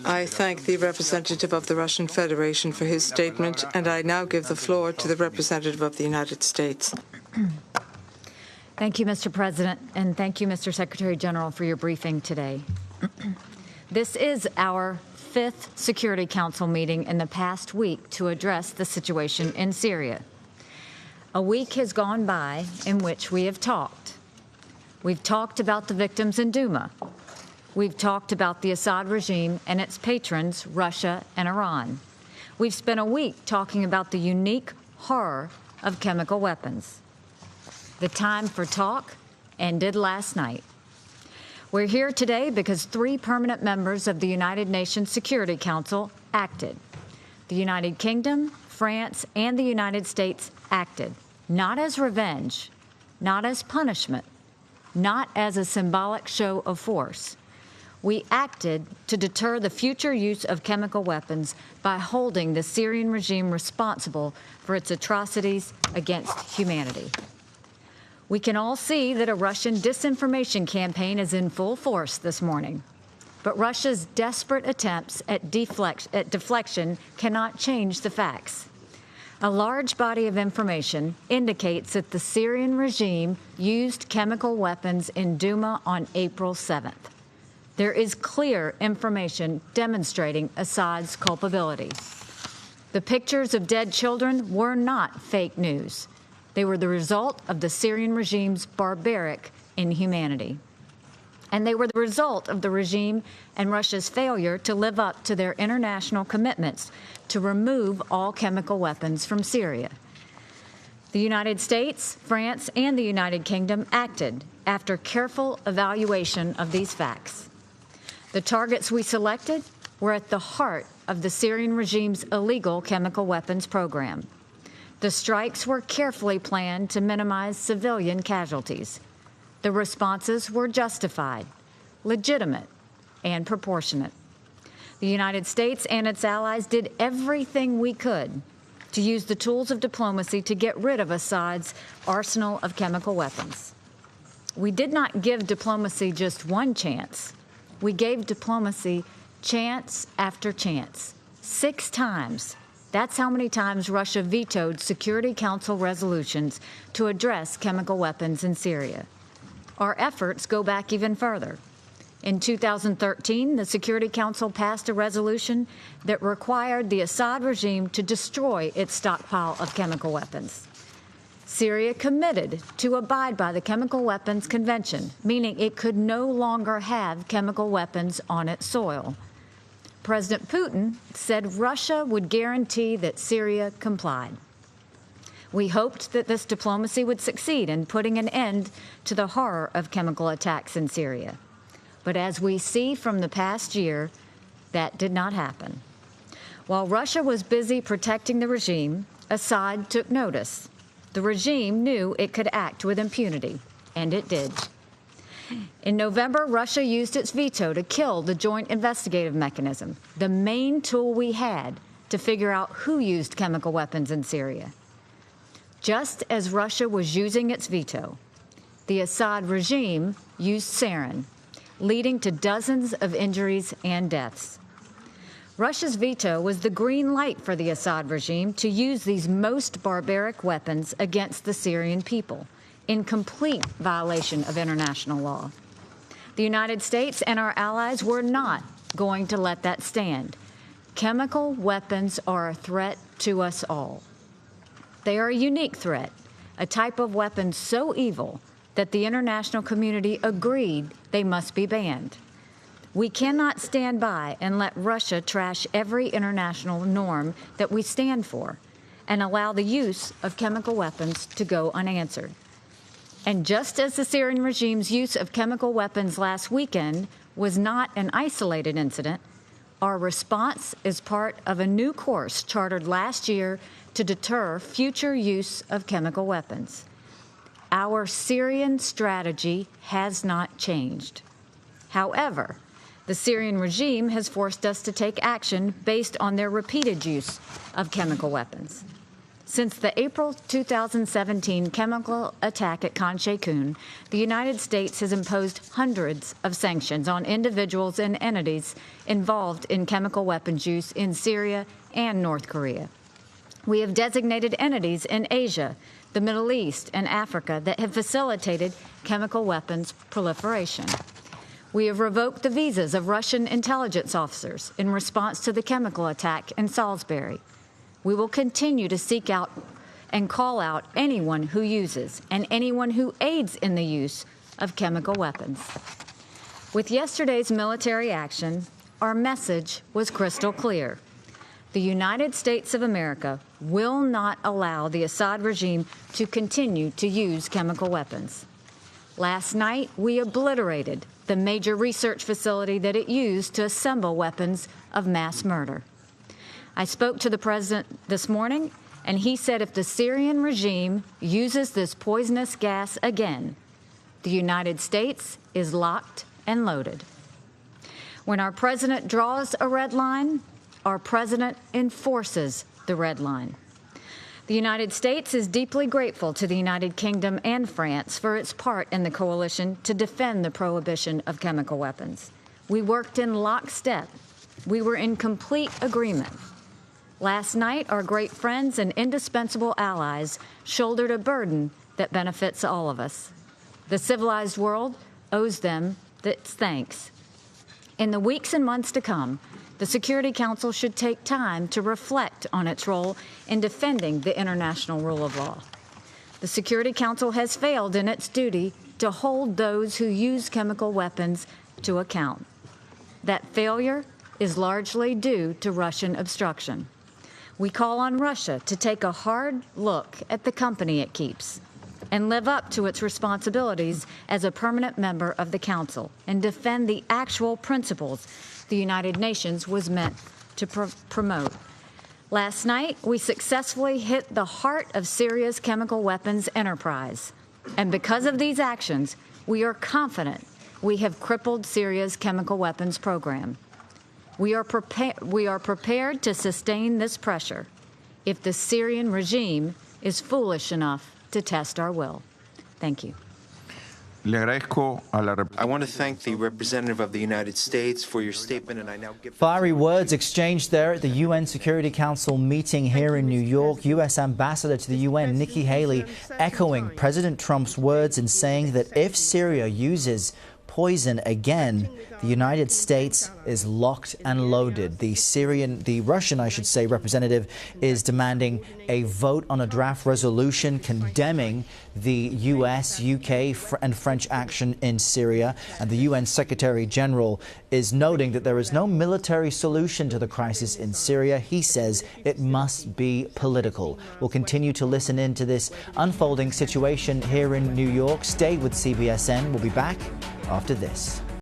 I thank the representative of the Russian Federation for his statement, and I now give the floor to the representative of the United States. Thank you, Mr. President, and thank you, Mr. Secretary General, for your briefing today. This is our 5th Security Council meeting in the past week to address the situation in Syria. A week has gone by in which we have talked. We've talked about the victims in Duma. We've talked about the Assad regime and its patrons, Russia and Iran. We've spent a week talking about the unique horror of chemical weapons. The time for talk ended last night. We're here today because 3 permanent members of the United Nations Security Council acted. The United Kingdom, France, and the United States acted, not as revenge, not as punishment, not as a symbolic show of force. We acted to deter the future use of chemical weapons by holding the Syrian regime responsible for its atrocities against humanity. We can all see that a Russian disinformation campaign is in full force this morning. But Russia's desperate attempts at deflection cannot change the facts. A large body of information indicates that the Syrian regime used chemical weapons in Duma on April 7th. There is clear information demonstrating Assad's culpability. The pictures of dead children were not fake news. They were the result of the Syrian regime's barbaric inhumanity. And they were the result of the regime and Russia's failure to live up to their international commitments to remove all chemical weapons from Syria. The United States, France, and the United Kingdom acted after careful evaluation of these facts. The targets we selected were at the heart of the Syrian regime's illegal chemical weapons program. The strikes were carefully planned to minimize civilian casualties. The responses were justified, legitimate, and proportionate. The United States and its allies did everything we could to use the tools of diplomacy to get rid of Assad's arsenal of chemical weapons. We did not give diplomacy just one chance. We gave diplomacy chance after chance, 6 times. That's how many times Russia vetoed Security Council resolutions to address chemical weapons in Syria. Our efforts go back even further. In 2013, the Security Council passed a resolution that required the Assad regime to destroy its stockpile of chemical weapons. Syria committed to abide by the Chemical Weapons Convention, meaning it could no longer have chemical weapons on its soil. President Putin said Russia would guarantee that Syria complied. We hoped that this diplomacy would succeed in putting an end to the horror of chemical attacks in Syria. But as we see from the past year, that did not happen. While Russia was busy protecting the regime, Assad took notice. The regime knew it could act with impunity, and it did. In November, Russia used its veto to kill the Joint Investigative Mechanism, the main tool we had to figure out who used chemical weapons in Syria. Just as Russia was using its veto, the Assad regime used sarin, leading to dozens of injuries and deaths. Russia's veto was the green light for the Assad regime to use these most barbaric weapons against the Syrian people, in complete violation of international law. The United States and our allies were not going to let that stand. Chemical weapons are a threat to us all. They are a unique threat, a type of weapon so evil that the international community agreed they must be banned. We cannot stand by and let Russia trash every international norm that we stand for and allow the use of chemical weapons to go unanswered. And just as the Syrian regime's use of chemical weapons last weekend was not an isolated incident, our response is part of a new course chartered last year to deter future use of chemical weapons. Our Syrian strategy has not changed. However, the Syrian regime has forced us to take action based on their repeated use of chemical weapons. Since the April 2017 chemical attack at Khan Sheikhoun, the United States has imposed hundreds of sanctions on individuals and entities involved in chemical weapons use in Syria and North Korea. We have designated entities in Asia, the Middle East, and Africa that have facilitated chemical weapons proliferation. We have revoked the visas of Russian intelligence officers in response to the chemical attack in Salisbury. We will continue to seek out and call out anyone who uses and anyone who aids in the use of chemical weapons. With yesterday's military action, our message was crystal clear. The United States of America will not allow the Assad regime to continue to use chemical weapons. Last night, we obliterated the major research facility that it used to assemble weapons of mass murder. I spoke to the president this morning, and he said if the Syrian regime uses this poisonous gas again, the United States is locked and loaded. When our president draws a red line, our president enforces the red line. The United States is deeply grateful to the United Kingdom and France for its part in the coalition to defend the prohibition of chemical weapons. We worked in lockstep. We were in complete agreement. Last night, our great friends and indispensable allies shouldered a burden that benefits all of us. The civilized world owes them its thanks. In the weeks and months to come, the Security Council should take time to reflect on its role in defending the international rule of law. The Security Council has failed in its duty to hold those who use chemical weapons to account. That failure is largely due to Russian obstruction. We call on Russia to take a hard look at the company it keeps and live up to its responsibilities as a permanent member of the Council and defend the actual principles the United Nations was meant to promote. Last night, we successfully hit the heart of Syria's chemical weapons enterprise. And because of these actions, we are confident we have crippled Syria's chemical weapons program. We are prepared to sustain this pressure if the Syrian regime is foolish enough to test our will. Thank you. I want to thank the representative of the United States for your statement, and I now give... Fiery words exchanged there at the UN Security Council meeting here in New York. U.S. Ambassador to the UN, Nikki Haley, echoing President Trump's words and saying that if Syria uses poison again, the United States is locked and loaded. The Russian, I should say, representative is demanding a vote on a draft resolution condemning the U.S., UK and French action in Syria. And the UN Secretary General is noting that there is no military solution to the crisis in Syria. He says it must be political. We'll continue to listen in to this unfolding situation here in New York. Stay with CBSN. We'll be back after this.